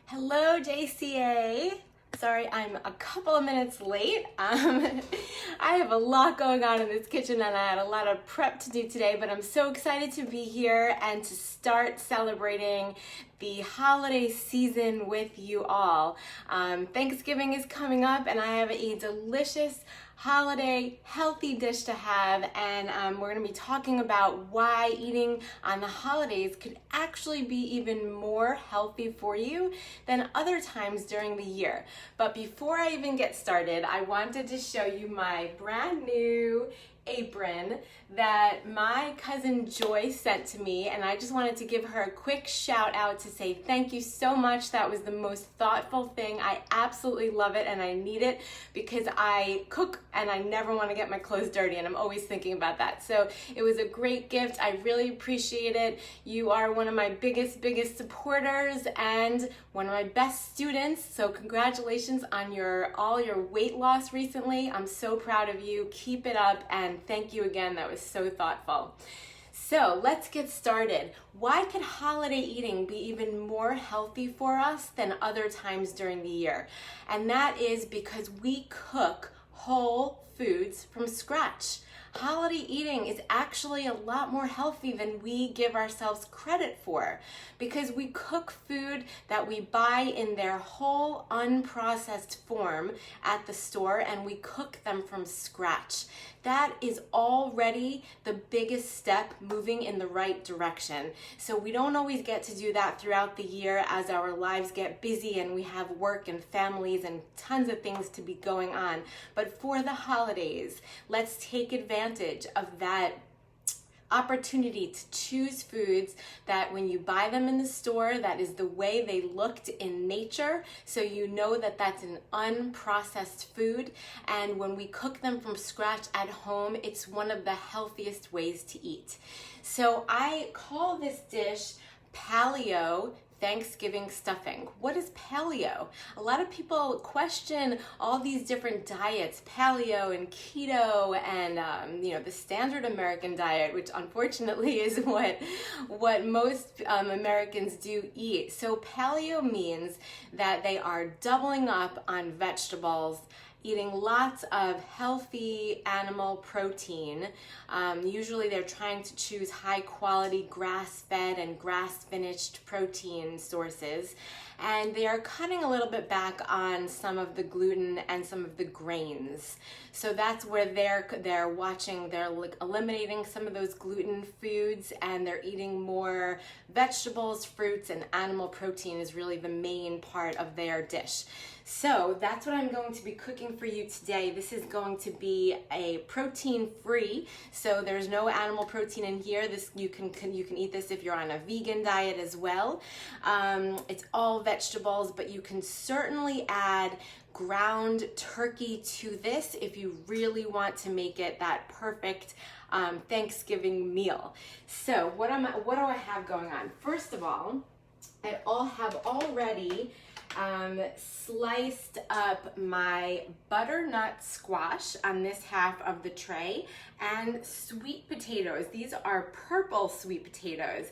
Hello, JCA. Sorry, I'm a couple of minutes late. I have a lot going on in this kitchen and I had a lot of prep to do today, but I'm so excited to be here and to start celebrating the holiday season with you all. Thanksgiving is coming up and I have a delicious holiday healthy dish to have, and we're going to be talking about why eating on the holidays could actually be even more healthy for you than other times during the year. But before I even get started, I wanted to show you my brand new apron that my cousin Joy sent to me, and I just wanted to give her a quick shout out to say thank you so much. That was the most thoughtful thing. I absolutely love it and I need it because I cook and I never want to get my clothes dirty, and I'm always thinking about that. So it was a great gift. I really appreciate it. You are one of my biggest supporters and one of my best students. So congratulations on all your weight loss recently. I'm so proud of you. Keep it up, and thank you again. That was so thoughtful. So let's get started. Why could holiday eating be even more healthy for us than other times during the year? And that is because we cook whole foods from scratch. Holiday eating is actually a lot more healthy than we give ourselves credit for, because we cook food that we buy in their whole unprocessed form at the store, and we cook them from scratch. That is already the biggest step moving in the right direction. So we don't always get to do that throughout the year as our lives get busy and we have work and families and tons of things to be going on. But for the holidays, let's take advantage of that opportunity to choose foods that when you buy them in the store, that is the way they looked in nature, so you know that that's an unprocessed food. And when we cook them from scratch at home, it's one of the healthiest ways to eat. So I call this dish paleo Thanksgiving stuffing. What is paleo? A lot of people question all these different diets, paleo and keto, and the standard American diet, which unfortunately is what most Americans do eat. So paleo means that they are doubling up on vegetables, eating lots of healthy animal protein. Usually they're trying to choose high quality grass-fed and grass-finished protein sources. And they are cutting a little bit back on some of the gluten and some of the grains. So that's where they're eliminating some of those gluten foods, and they're eating more vegetables, fruits, and animal protein is really the main part of their dish. So that's what I'm going to be cooking for you today. This is going to be a protein-free, so there's no animal protein in here. You can eat this if you're on a vegan diet as well. It's all vegetables, but you can certainly add ground turkey to this if you really want to make it that perfect Thanksgiving meal. So what do I have going on? First of all, I have already sliced up my butternut squash on this half of the tray, and sweet potatoes. These are purple sweet potatoes.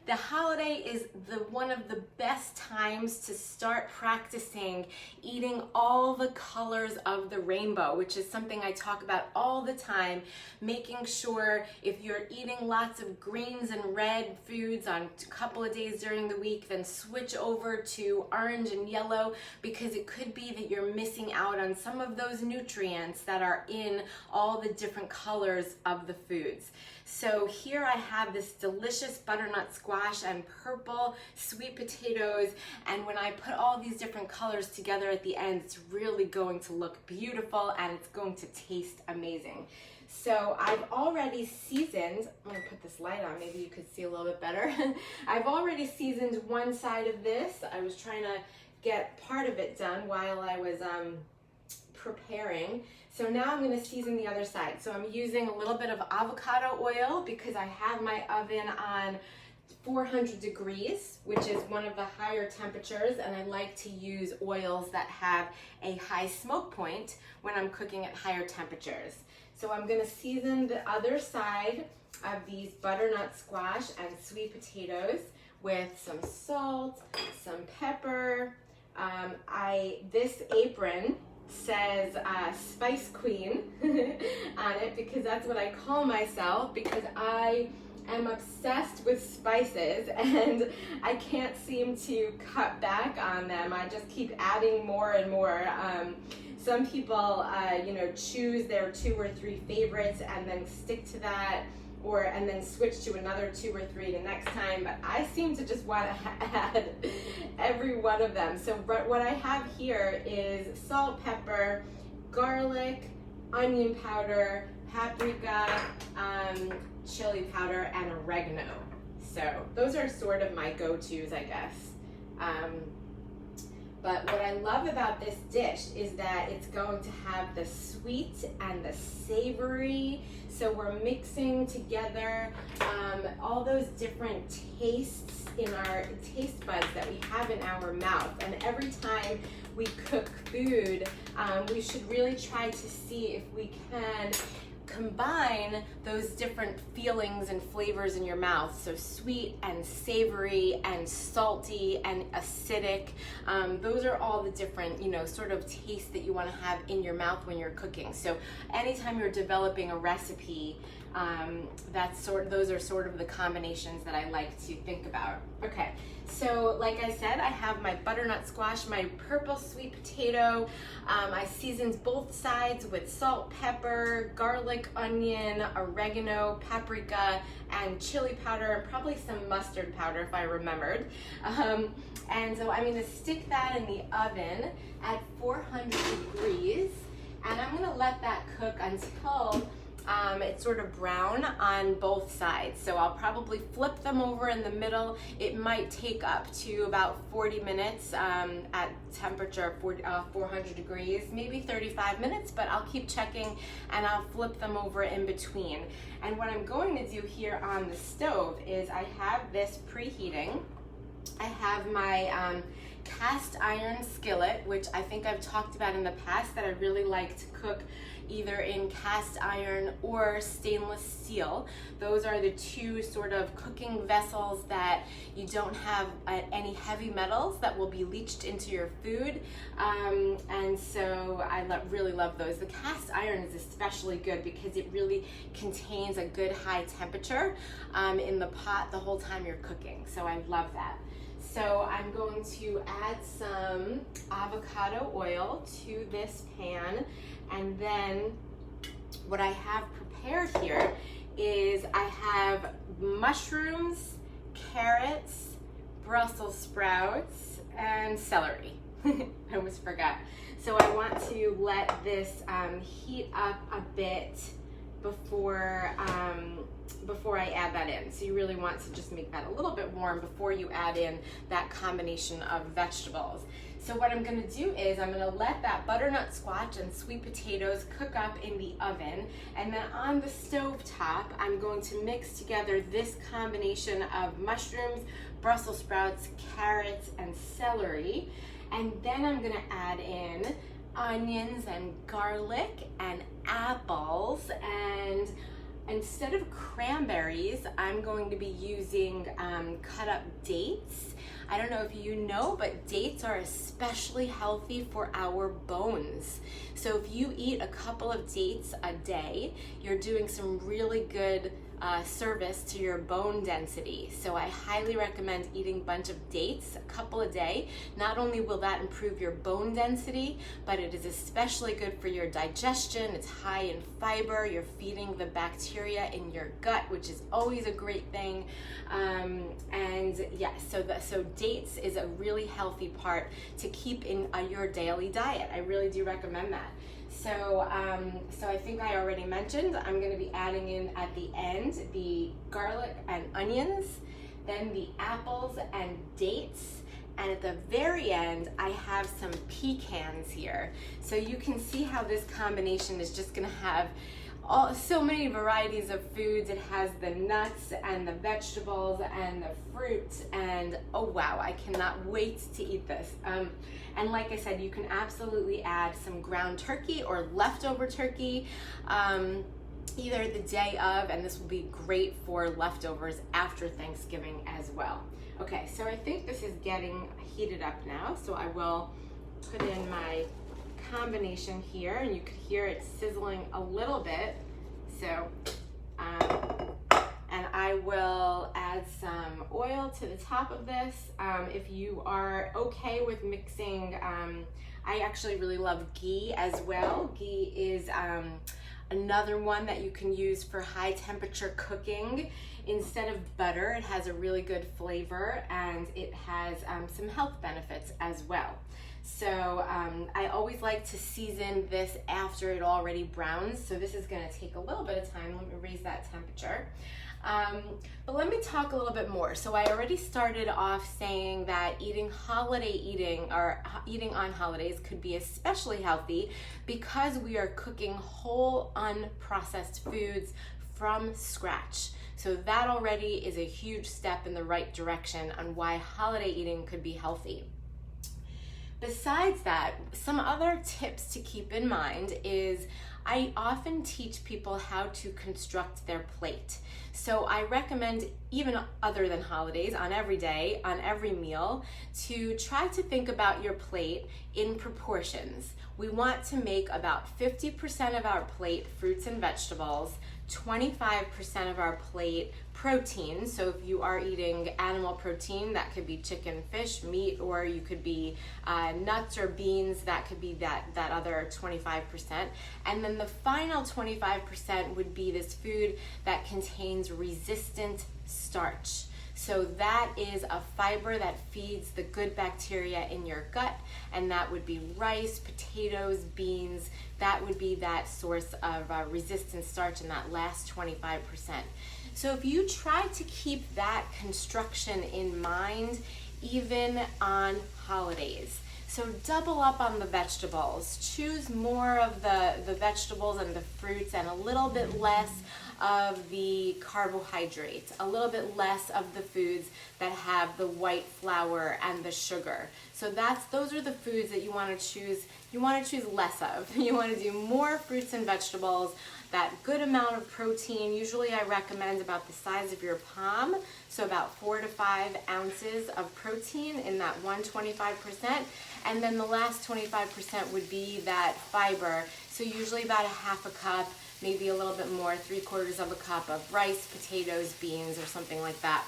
The holiday is one of the best times to start practicing eating all the colors of the rainbow, which is something I talk about all the time. Making sure if you're eating lots of greens and red foods on a couple of days during the week, then switch over to orange and yellow, because it could be that you're missing out on some of those nutrients that are in all the different colors of the foods. So here I have this delicious butternut squash and purple sweet potatoes, and when I put all these different colors together at the end, it's really going to look beautiful and it's going to taste amazing. So I've already seasoned, I'm going to put this light on, maybe you could see a little bit better. I've already seasoned one side of this. I was trying to get part of it done while I was preparing. So now I'm going to season the other side. So I'm using a little bit of avocado oil because I have my oven on 400 degrees, which is one of the higher temperatures, and I like to use oils that have a high smoke point when I'm cooking at higher temperatures. So I'm going to season the other side of these butternut squash and sweet potatoes with some salt, some pepper, This apron says Spice Queen on it because that's what I call myself, because I am obsessed with spices and I can't seem to cut back on them. I just keep adding more and more. Some people, choose their 2 or 3 favorites and then stick to that, and then switch to another 2 or 3 the next time, but I seem to just want to add every one of them. So what I have here is salt, pepper, garlic, onion powder, paprika, chili powder, and oregano. So those are sort of my go-tos, I guess. But what I love about this dish is that it's going to have the sweet and the savory. So we're mixing together all those different tastes in our taste buds that we have in our mouth. And every time we cook food, we should really try to see if we can combine those different feelings and flavors in your mouth. So sweet and savory and salty and acidic. Those are all the different, sort of tastes that you want to have in your mouth when you're cooking. So anytime you're developing a recipe, those are sort of the combinations that I like to think about. Okay, so like I said, I have my butternut squash, my purple sweet potato. I seasoned both sides with salt, pepper, garlic, onion, oregano, paprika, and chili powder, and probably some mustard powder if I remembered. And so I'm gonna stick that in the oven at 400 degrees, and I'm gonna let that cook until it's sort of brown on both sides. So I'll probably flip them over in the middle. It might take up to about 40 minutes at temperature 400 degrees, maybe 35 minutes, but I'll keep checking and I'll flip them over in between. And what I'm going to do here on the stove is I have this preheating. I have my cast iron skillet, which I think I've talked about in the past, that I really like to cook either in cast iron or stainless steel. Those are the 2 sort of cooking vessels that you don't have any heavy metals that will be leached into your food. And so I really love those. The cast iron is especially good because it really contains a good high temperature in the pot the whole time you're cooking. So I love that. So I'm going to add some avocado oil to this pan, and then what I have prepared here is I have mushrooms, carrots, Brussels sprouts, and celery. I almost forgot. So I want to let this heat up a bit before I add that in. So you really want to just make that a little bit warm before you add in that combination of vegetables. So what I'm gonna do is I'm gonna let that butternut squash and sweet potatoes cook up in the oven, and then on the stove top, I'm going to mix together this combination of mushrooms, Brussels sprouts, carrots, and celery. And then I'm gonna add in onions and garlic and apples, and instead of cranberries, I'm going to be using cut up dates. I don't know if you know, but dates are especially healthy for our bones. So if you eat a couple of dates a day, you're doing some really good service to your bone density. So I highly recommend eating a bunch of dates, a couple a day. Not only will that improve your bone density, but it is especially good for your digestion. It's high in fiber. You're feeding the bacteria in your gut, which is always a great thing. And yes, so dates is a really healthy part to keep in your daily diet. I really do recommend that. So I think I already mentioned I'm going to be adding in at the end the garlic and onions, then the apples and dates, and at the very end I have some pecans here. So you can see how this combination is just going to have so many varieties of foods. It has the nuts and the vegetables and the fruits, and oh wow, I cannot wait to eat this. And like I said, you can absolutely add some ground turkey or leftover turkey either the day of, and this will be great for leftovers after Thanksgiving as well. Okay, so I think this is getting heated up now, so I will put in my combination here, and you could hear it sizzling a little bit. So, and I will add some oil to the top of this. If you are okay with mixing, I actually really love ghee as well. Ghee is another one that you can use for high temperature cooking. Instead of butter, it has a really good flavor, and it has some health benefits as well. So I always like to season this after it already browns. So this is gonna take a little bit of time. Let me raise that temperature. But let me talk a little bit more. So I already started off saying that holiday eating or eating on holidays could be especially healthy because we are cooking whole unprocessed foods from scratch. So that already is a huge step in the right direction on why holiday eating could be healthy. Besides that, some other tips to keep in mind is I often teach people how to construct their plate. So I recommend, even other than holidays, on every day, on every meal, to try to think about your plate in proportions. We want to make about 50% of our plate fruits and vegetables, 25% of our plate protein. So if you are eating animal protein, that could be chicken, fish, meat, or you could be nuts or beans, that could be that other 25%. And then the final 25% would be this food that contains resistant starch. So that is a fiber that feeds the good bacteria in your gut, and that would be rice, potatoes, beans. That would be that source of resistant starch in that last 25%. So if you try to keep that construction in mind, even on holidays, so double up on the vegetables. Choose more of the vegetables and the fruits and a little bit less of the carbohydrates, a little bit less of the foods that have the white flour and the sugar. So those are the foods that you want to choose. You want to choose less of. You want to do more fruits and vegetables, that good amount of protein. Usually I recommend about the size of your palm, so about 4 to 5 ounces of protein in that 125%. And then the last 25% would be that fiber. So usually about a half a cup, maybe a little bit more, 3/4 of a cup of rice, potatoes, beans, or something like that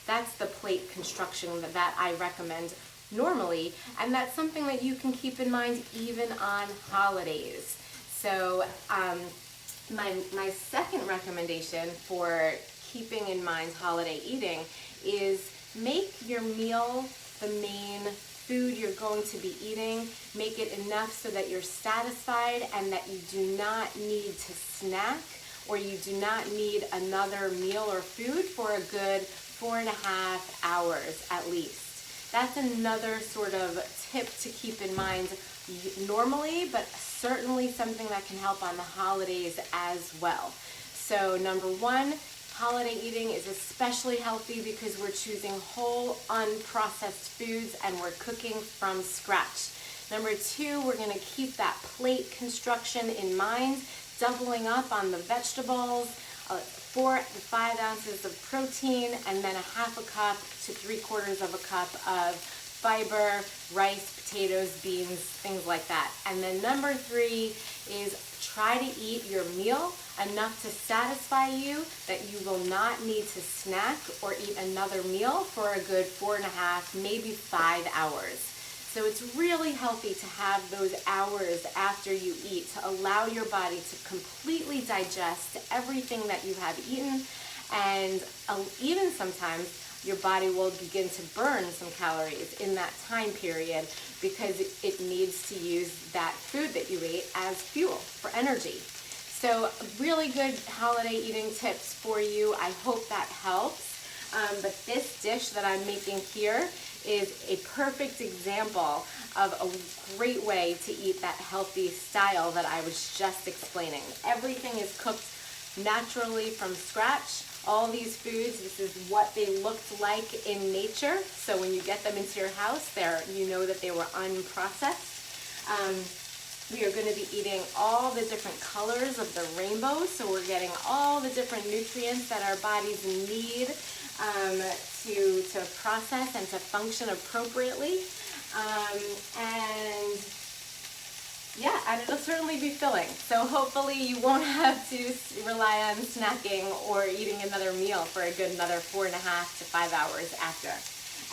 that's the plate construction that I recommend normally. And that's something that you can keep in mind even on holidays. So my second recommendation for keeping in mind holiday eating is make your meal the main food you're going to be eating. Make it enough so that you're satisfied and that you do not need to snack, or you do not need another meal or food for a good 4.5 hours at least. That's another sort of tip to keep in mind normally, but certainly something that can help on the holidays as well. So number one, holiday eating is especially healthy because we're choosing whole unprocessed foods and we're cooking from scratch. Number two, we're going to keep that plate construction in mind, doubling up on the vegetables, 4 to 5 ounces of protein, and then a half a cup to 3/4 of a cup of fiber, rice, potatoes, beans, things like that. And then number three is try to eat your meal enough to satisfy you that you will not need to snack or eat another meal for a good 4.5, maybe 5 hours. So it's really healthy to have those hours after you eat to allow your body to completely digest everything that you have eaten, and even sometimes your body will begin to burn some calories in that time period because it needs to use that food that you ate as fuel for energy. So really good holiday eating tips for you. I hope that helps. But this dish that I'm making here is a perfect example of a great way to eat that healthy style that I was just explaining. Everything is cooked naturally from scratch. All these foods, this is what they looked like in nature. So when you get them into your house, you know that they were unprocessed. We are going to be eating all the different colors of the rainbow, so we're getting all the different nutrients that our bodies need to process and to function appropriately. And yeah, and it'll certainly be filling. So hopefully you won't have to rely on snacking or eating another meal for a good another 4.5 to 5 hours after.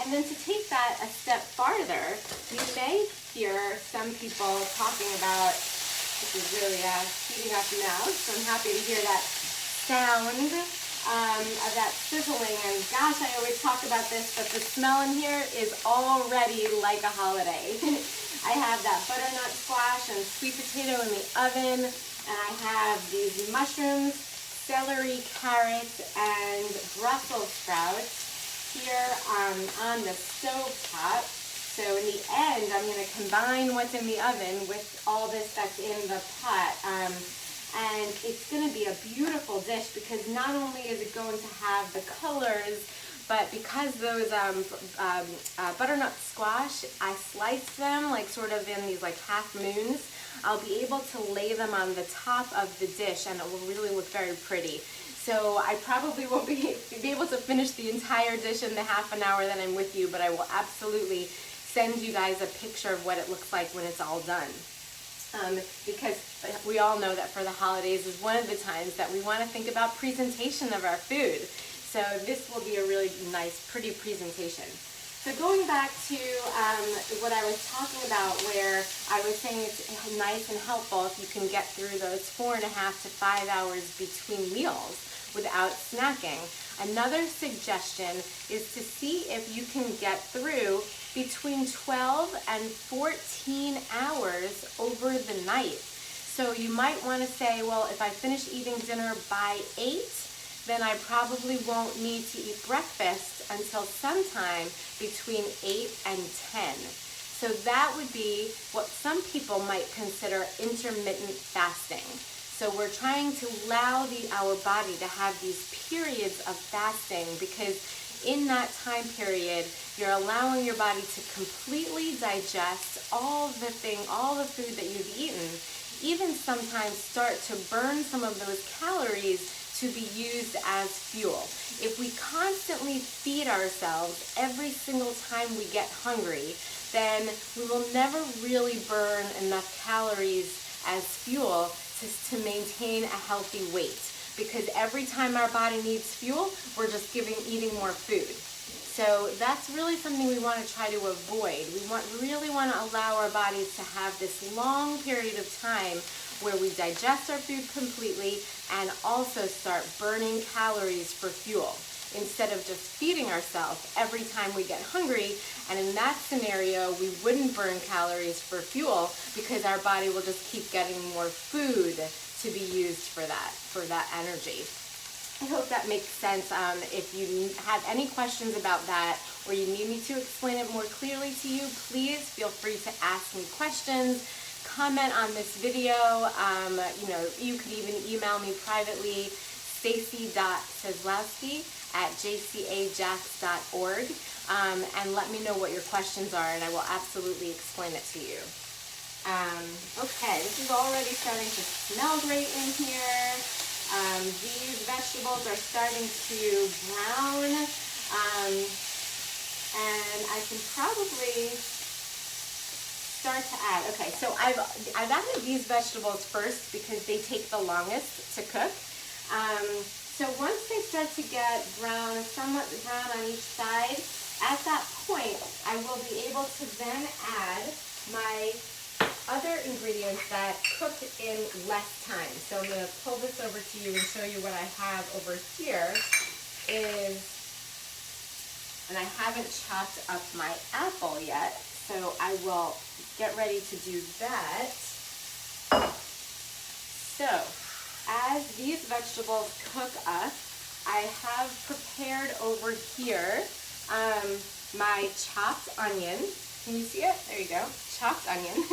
And then to take that a step farther, you may hear some people talking about, this is really heating up now, so I'm happy to hear that sound of that sizzling. And gosh, I always talk about this, but the smell in here is already like a holiday. I have that butternut squash and sweet potato in the oven, and I have these mushrooms, celery, carrots, and Brussels sprouts here on the stove top. So in the end, I'm going to combine what's in the oven with all this that's in the pot. And it's going to be a beautiful dish because not only is it going to have the colors, but because those butternut squash, I sliced them like sort of in these like half moons, I'll be able to lay them on the top of the dish and it will really look very pretty. So I probably won't be able to finish the entire dish in the half an hour that I'm with you, but I will absolutely send you guys a picture of what it looks like when it's all done. Because we all know that for the holidays is one of the times that we want to think about presentation of our food. So this will be a really nice, pretty presentation. So going back to what I was talking about, where I was saying it's nice and helpful if you can get through those 4.5 to 5 hours between meals without snacking. Another suggestion is to see if you can get through between 12 and 14 hours over the night. So you might want to say, well, if I finish eating dinner by 8, then I probably won't need to eat breakfast until sometime between 8 and 10. So that would be what some people might consider intermittent fasting. So we're trying to allow our body to have these periods of fasting, because in that time period, you're allowing your body to completely digest all the food that you've eaten, even sometimes start to burn some of those calories to be used as fuel. If we constantly feed ourselves every single time we get hungry, then we will never really burn enough calories as fuel to maintain a healthy weight. Because every time our body needs fuel, we're just eating more food. So that's really something we want to try to avoid. We really want to allow our bodies to have this long period of time where we digest our food completely and also start burning calories for fuel, instead of just feeding ourselves every time we get hungry. And in that scenario, we wouldn't burn calories for fuel because our body will just keep getting more food to be used for that energy. I hope that makes sense. If you have any questions about that, or you need me to explain it more clearly to you, please feel free to ask me questions. Comment on this video. You could even email me privately, stacy.seslowsky@jcajax.org, and let me know what your questions are, and I will absolutely explain it to you. Okay, this is already starting to smell great in here. These vegetables are starting to brown, and I can probably start to add. Okay, so I've added these vegetables first because they take the longest to cook. So once they start to get brown, somewhat brown on each side, at that point I will be able to then add my other ingredients that cook in less time. So I'm going to pull this over to you and show you what I have over here and I haven't chopped up my apple yet, so I will get ready to do that. So as these vegetables cook up, I have prepared over here my chopped onion. Can you see it? There you go. Chopped onion.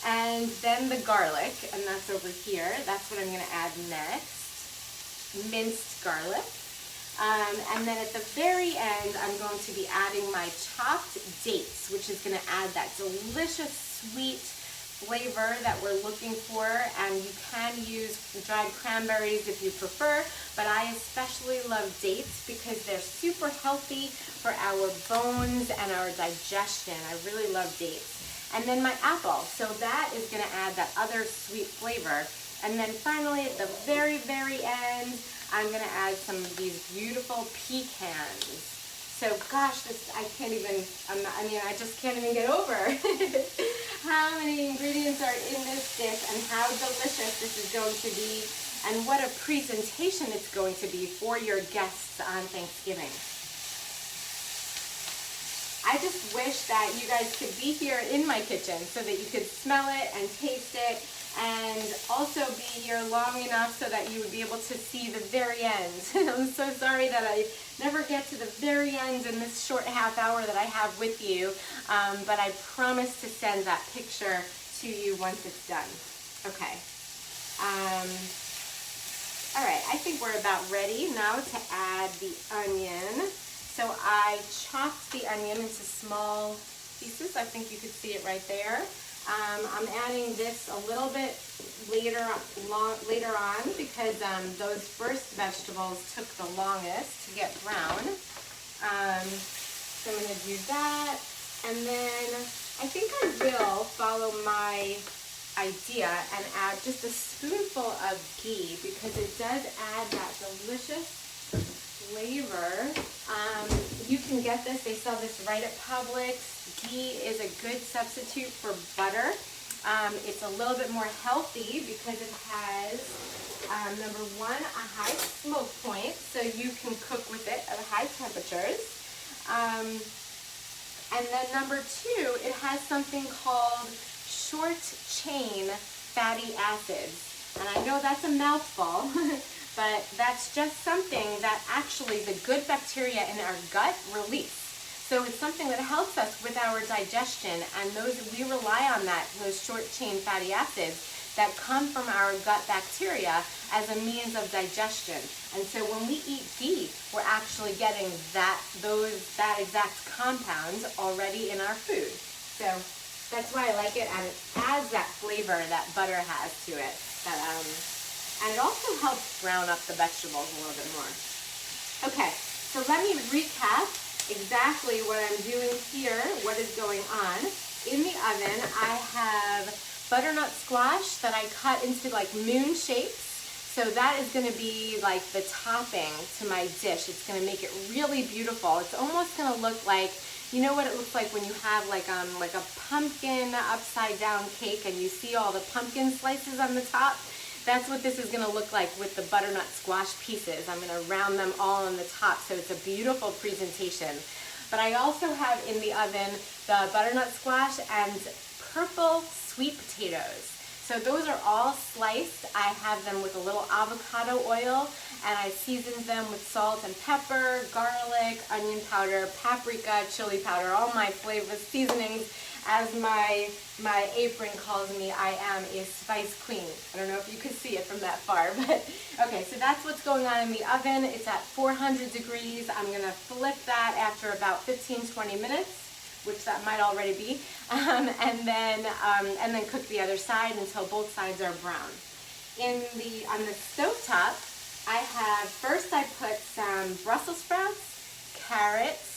And then the garlic, and that's over here. That's what I'm going to add next. Minced garlic. And then at the very end, I'm going to be adding my chopped dates, which is going to add that delicious, sweet flavor that we're looking for, and you can use dried cranberries if you prefer, but I especially love dates because they're super healthy for our bones and our digestion. I really love dates. And then my apple, so that is going to add that other sweet flavor. And then finally, at the very, very end, I'm going to add some of these beautiful pecans. So gosh, I can't even, I just can't even get over how many ingredients are in this dish and how delicious this is going to be and what a presentation it's going to be for your guests on Thanksgiving. I just wish that you guys could be here in my kitchen so that you could smell it and taste it, and also be here long enough so that you would be able to see the very end. I'm so sorry that I never get to the very end in this short half hour that I have with you, but I promise to send that picture to you once it's done. Okay. All right, I think we're about ready now to add the onion. So I chopped the onion into small pieces. I think you could see it right there. I'm adding this a little bit later on because those first vegetables took the longest to get brown. So I'm going to do that, and then I think I will follow my idea and add just a spoonful of ghee because it does add that delicious flavor. You can get this, they sell this right at Publix. Ghee is a good substitute for butter. It's a little bit more healthy because it has, number one, a high smoke point, so you can cook with it at high temperatures. And then number two, it has something called short chain fatty acids. And I know that's a mouthful, but that's just something that actually the good bacteria in our gut release. So it's something that helps us with our digestion, and we rely on those short chain fatty acids that come from our gut bacteria as a means of digestion. And so when we eat ghee, we're actually getting that exact compound already in our food. So that's why I like it, and it adds that flavor that butter has to it. And it also helps brown up the vegetables a little bit more. Okay, so let me recap exactly what I'm doing here, what is going on. In the oven, I have butternut squash that I cut into like moon shapes. So that is going to be like the topping to my dish. It's going to make it really beautiful. It's almost going to look like, you know what it looks like when you have like a pumpkin upside down cake and you see all the pumpkin slices on the top? That's what this is going to look like with the butternut squash pieces. I'm going to round them all on the top so it's a beautiful presentation. But I also have in the oven the butternut squash and purple sweet potatoes. So those are all sliced. I have them with a little avocado oil, and I seasoned them with salt and pepper, garlic, onion powder, paprika, chili powder, all my flavor seasonings. As my apron calls me, I am a spice queen. I don't know if you can see it from that far, but okay, so that's what's going on in the oven. It's at 400 degrees. I'm gonna flip that after about 15-20 minutes, which that might already be, and then cook the other side until both sides are brown. On the stovetop, first I put some Brussels sprouts, carrots,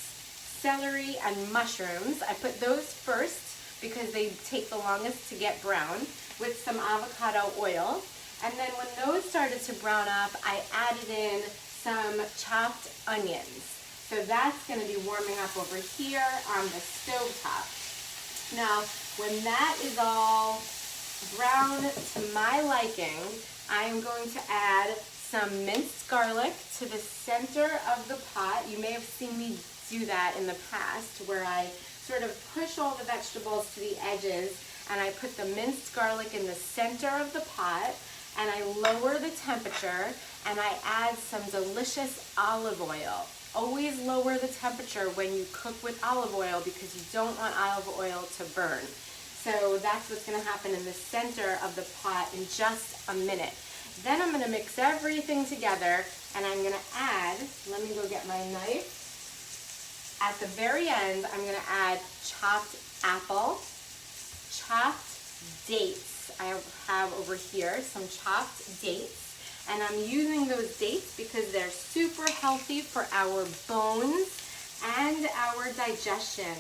celery, and mushrooms. I put those first because they take the longest to get brown, with some avocado oil. And then when those started to brown up, I added in some chopped onions. So that's going to be warming up over here on the stovetop. Now, when that is all brown to my liking, I am going to add some minced garlic to the center of the pot. You may have seen me do that in the past, where I sort of push all the vegetables to the edges, and I put the minced garlic in the center of the pot, and I lower the temperature, and I add some delicious olive oil. Always lower the temperature when you cook with olive oil because you don't want olive oil to burn. So that's what's going to happen in the center of the pot in just a minute. Then I'm going to mix everything together, and I'm going to add, let me go get my knife. At the very end, I'm going to add chopped apple, chopped dates. I have over here some chopped dates, and I'm using those dates because they're super healthy for our bones and our digestion.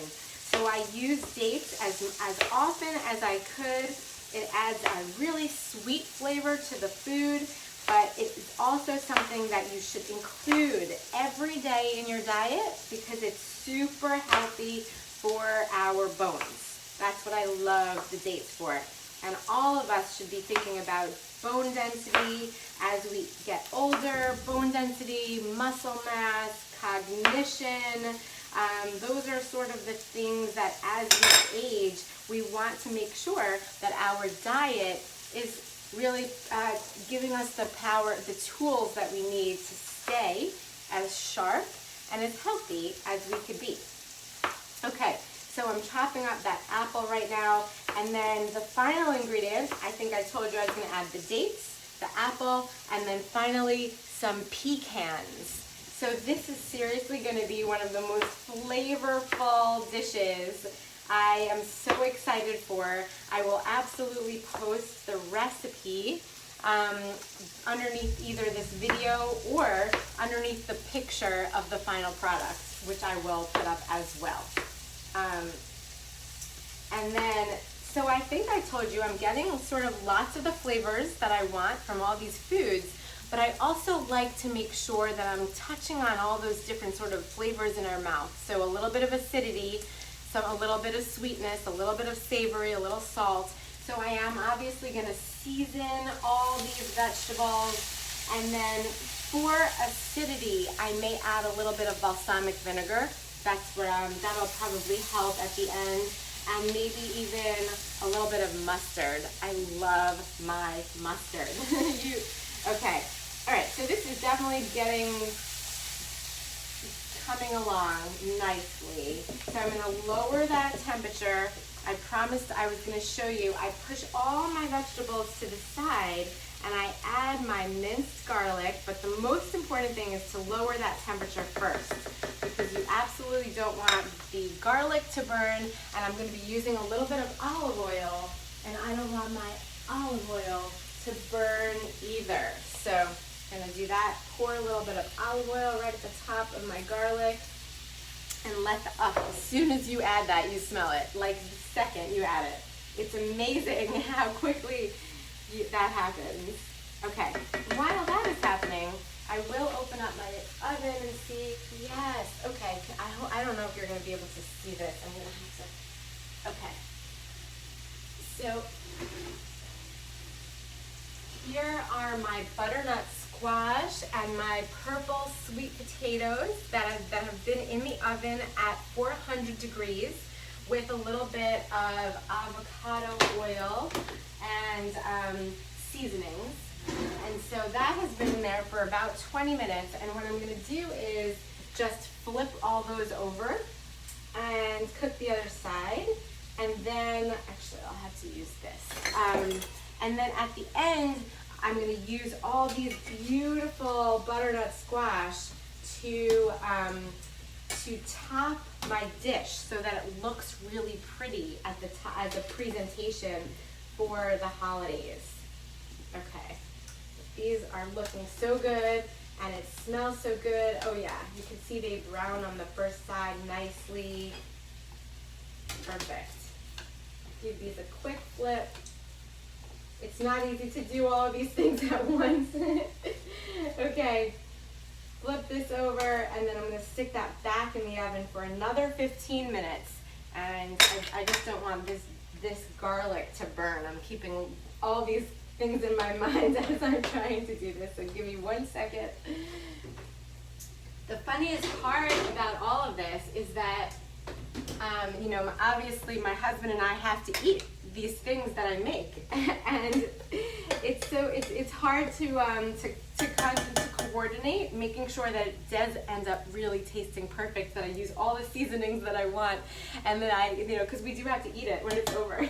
So I use dates as often as I could. It adds a really sweet flavor to the food, but it's also something that you should include every day in your diet because it's super healthy for our bones. That's what I love the dates for. And all of us should be thinking about bone density as we get older, bone density, muscle mass, cognition. Those are sort of the things that as we age, we want to make sure that our diet is really giving us the power, the tools that we need to stay as sharp and as healthy as we could be. Okay, so I'm chopping up that apple right now, and then the final ingredient, I think I told you I was going to add the dates, the apple, and then finally some pecans. So this is seriously going to be one of the most flavorful dishes I am so excited for. I will absolutely post the recipe underneath either this video or underneath the picture of the final product, which I will put up as well. And then, so I think I told you I'm getting sort of lots of the flavors that I want from all these foods, but I also like to make sure that I'm touching on all those different sort of flavors in our mouth. So a little bit of acidity, a little bit of sweetness, a little bit of savory, a little salt. So I am obviously going to season all these vegetables. And then for acidity, I may add a little bit of balsamic vinegar. That's what that'll probably help at the end. And maybe even a little bit of mustard. I love my mustard. Okay. All right. So this is definitely coming along nicely. So I'm going to lower that temperature. I promised I was going to show you. I push all my vegetables to the side and I add my minced garlic, but the most important thing is to lower that temperature first because you absolutely don't want the garlic to burn, and I'm going to be using a little bit of olive oil, and I don't want my olive oil to burn either. So I'm going to do that, pour a little bit of olive oil right at the top of my garlic, and let as soon as you add that, you smell it, like the second you add it. It's amazing how quickly that happens. Okay, while that is happening, I will open up my oven and see, yes, okay, I don't know if you're going to be able to see this. I'm going to have to, okay. So here are my butternut squash and my purple sweet potatoes that have been in the oven at 400 degrees with a little bit of avocado oil and seasonings. And so that has been in there for about 20 minutes. And what I'm going to do is just flip all those over and cook the other side. And then, actually, I'll have to use this. And then at the end, I'm going to use all these beautiful butternut squash to top my dish so that it looks really pretty at the top as a presentation for the holidays. Okay, these are looking so good and it smells so good. Oh yeah, you can see they brown on the first side nicely. Perfect. Give these a quick flip. It's not easy to do all of these things at once. Okay, flip this over, and then I'm going to stick that back in the oven for another 15 minutes. And I just don't want this garlic to burn. I'm keeping all these things in my mind as I'm trying to do this, so give me 1 second. The funniest part about all of this is that, you know, obviously my husband and I have to eat these things that I make, and it's hard to coordinate, making sure that it does end up really tasting perfect, that I use all the seasonings that I want, and that I, you know, because we do have to eat it when it's over.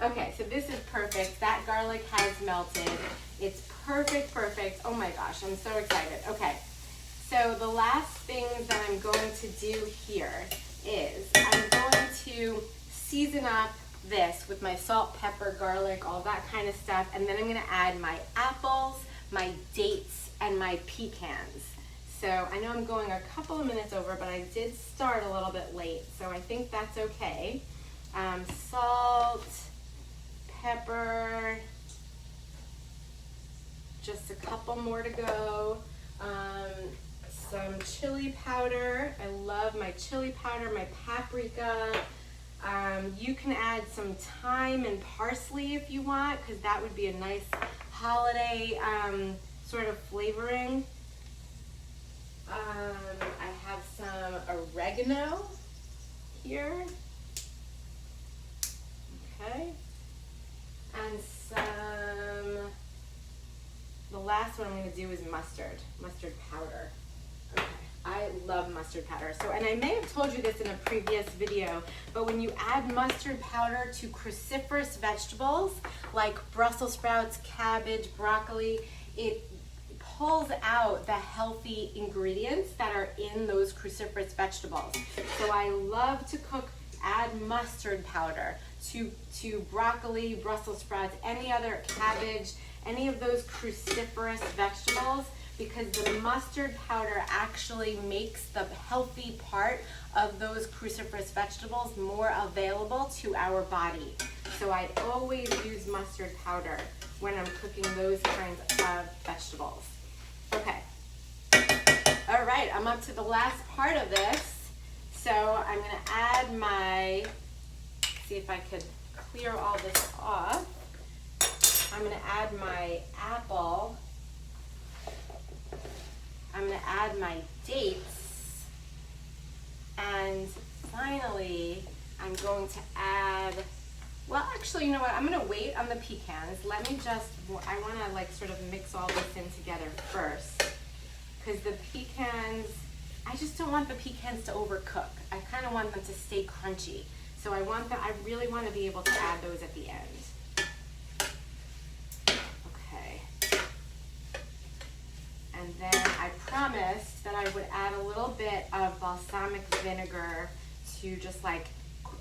Okay, so this is perfect. That garlic has melted. It's perfect. Oh my gosh, I'm so excited. Okay, so the last thing that I'm going to do here is I'm going to season up this with my salt, pepper, garlic, all that kind of stuff. And then I'm gonna add my apples, my dates, and my pecans. So I know I'm going a couple of minutes over, but I did start a little bit late, so I think that's okay. Salt, pepper, just a couple more to go. Some chili powder. I love my chili powder, my paprika. You can add some thyme and parsley if you want, because that would be a nice holiday sort of flavoring. I have some oregano here. Okay. And the last one I'm going to do is mustard powder. Okay. I love mustard powder. So, and I may have told you this in a previous video, but when you add mustard powder to cruciferous vegetables like Brussels sprouts, cabbage, broccoli, it pulls out the healthy ingredients that are in those cruciferous vegetables. So I love to add mustard powder to broccoli, Brussels sprouts, any other cabbage, any of those cruciferous vegetables, because the mustard powder actually makes the healthy part of those cruciferous vegetables more available to our body. So I always use mustard powder when I'm cooking those kinds of vegetables. Okay. All right, I'm up to the last part of this. So I'm gonna add see if I could clear all this off. I'm gonna add my apple. I'm gonna add my dates. And finally, I'm going to add, well, actually, you know what? I'm gonna wait on the pecans. I wanna like sort of mix all this in together first. Because the pecans, I just don't want the pecans to overcook. I kind of want them to stay crunchy. So I really want to be able to add those at the end. Okay. And then I promised that I would add a little bit of balsamic vinegar to just like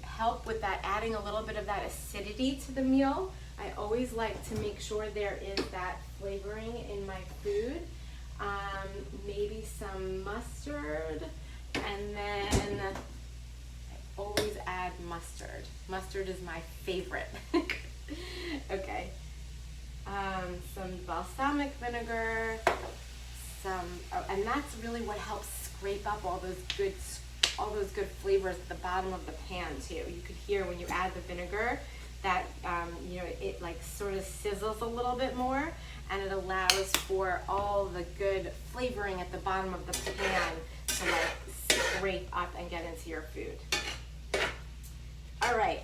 help with that, adding a little bit of that acidity to the meal. I always like to make sure there is that flavoring in my food. Maybe some mustard, and then I always add mustard. Mustard is my favorite. Okay. Some balsamic vinegar, and that's really what helps scrape up all those good flavors at the bottom of the pan too. You could hear when you add the vinegar that it like sort of sizzles a little bit more, and it allows for all the good flavoring at the bottom of the pan to like scrape up and get into your food. All right,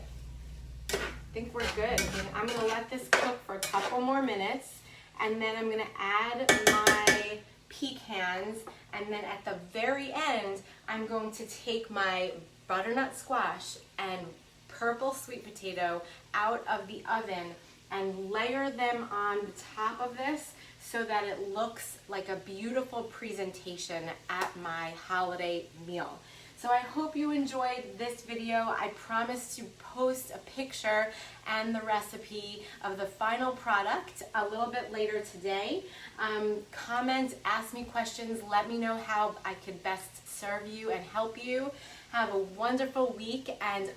I think we're good. I'm gonna let this cook for a couple more minutes, and then I'm gonna add my pecans, and then at the very end, I'm going to take my butternut squash and purple sweet potato out of the oven and layer them on the top of this so that it looks like a beautiful presentation at my holiday meal. So I hope you enjoyed this video. I promise to post a picture and the recipe of the final product a little bit later today. Comment, ask me questions, let me know how I could best serve you and help you. Have a wonderful week, and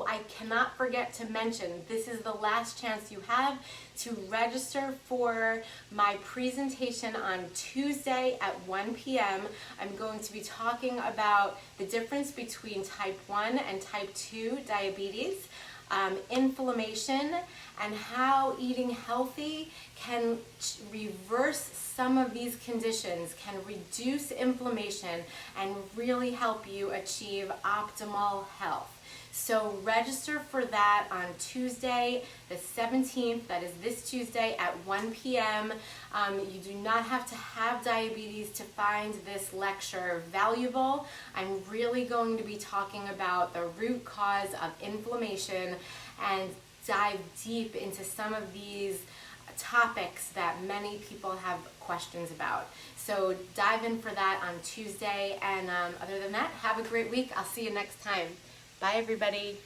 I cannot forget to mention, this is the last chance you have to register for my presentation on Tuesday at 1 p.m. I'm going to be talking about the difference between type 1 and type 2 diabetes, inflammation, and how eating healthy can reverse some of these conditions, can reduce inflammation, and really help you achieve optimal health. So register for that on Tuesday, the 17th, that is this Tuesday at 1 p.m. You do not have to have diabetes to find this lecture valuable. I'm really going to be talking about the root cause of inflammation and dive deep into some of these topics that many people have questions about. So dive in for that on Tuesday, and other than that, have a great week. I'll see you next time. Bye, everybody.